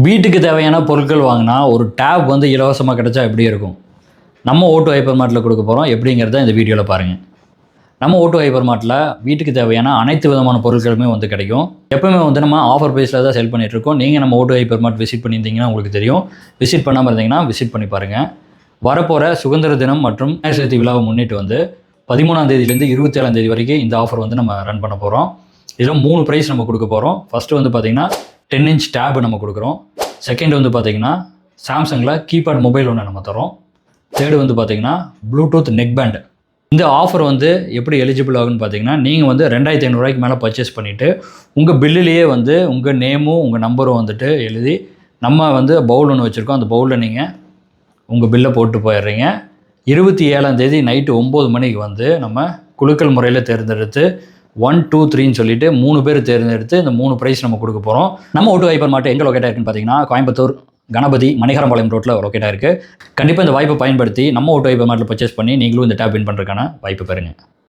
வீட்டுக்கு தேவையான பொருட்கள் வாங்கினா ஒரு டேப் வந்து இலவசமாக கிடைச்சா எப்படி இருக்கும்? நம்ம ஓட்டோ ஹைப்பர் மார்ட்டில் கொடுக்க போகிறோம். எப்படிங்கிறத இந்த வீடியோவில் பாருங்கள். நம்ம ஓட்டோ ஹைப்பர் மார்ட்டில் வீட்டுக்கு தேவையான அனைத்து விதமான பொருட்களுமே வந்து கிடைக்கும். எப்பவுமே வந்து நம்ம ஆஃபர் ப்ரைஸில் தான் செல் பண்ணிகிட்ருக்கோம். நீங்கள் நம்ம ஓட்டோ ஹைப்பர் மார்ட் விசிட் பண்ணியிருந்தீங்கன்னா உங்களுக்கு தெரியும். விசிட் பண்ணாமல் இருந்தீங்கன்னா விசிட் பண்ணி பாருங்கள். வரப்போகிற சுதந்திர தினம் மற்றும் விநாயகர் சதுர்த்தி விழாவை முன்னிட்டு வந்து 13ஆம் தேதியிலேருந்து 27ஆம் தேதி வரைக்கும் இந்த ஆஃபர் வந்து நம்ம ரன் பண்ண போகிறோம். இதில் 3 ப்ரைஸ் நம்ம கொடுக்க போகிறோம். ஃபஸ்ட்டு வந்து பார்த்திங்கன்னா 10 இன்ச் டேப் நம்ம கொடுக்குறோம். செகண்ட் வந்து பார்த்திங்கன்னா சாம்சங்கில் கீபேட் மொபைல் ஒன்று நம்ம தரோம். தேர்டு வந்து பார்த்திங்கன்னா ப்ளூடூத் நெக் பேண்ட். இந்த ஆஃபர் வந்து எப்படி எலிஜிபிள் ஆகுன்னு பார்த்தீங்கன்னா, நீங்கள் வந்து 2500 ரூபாய்க்கு மேலே பர்ச்சேஸ் பண்ணிவிட்டு உங்கள் பில்லுலேயே வந்து உங்கள் நேமும் உங்கள் நம்பரும் வந்துட்டு எழுதி நம்ம வந்து பவுல் ஒன்று வச்சுருக்கோம். அந்த பவுலில் நீங்கள் உங்கள் பில்லை போட்டு போயிடுறீங்க. 27ஆம் தேதி நைட்டு 9 மணிக்கு வந்து நம்ம குலுக்கல் முறையில் தேர்ந்தெடுத்து 1, 2, 3ன்னு சொல்லிட்டு 3 பேர் தேர்ந்தெடுத்து இந்த 3 ப்ரைஸ் நம்ம கொடுக்க போகிறோம். நம்ம ஓட்டோ ஹைப்பர் மார்ட் எங்கே லொக்கேட்டாக இருக்குன்னு பார்த்தீங்கன்னா, கோயம்புத்தூர் கணபதி மணிகரம்பாளையம் ரோட்டில் லொக்கேட்டாக இருக்குது. கண்டிப்பாக இந்த வாய்ப்பை பயன்படுத்தி நம்ம ஓட்டோ ஹைப்பர் மார்ட்டில் பர்ச்சேஸ் பண்ணி நீங்களும் இந்த டேப் வின் பண்ணுறதுக்கான வாய்ப்பு பெறுங்க.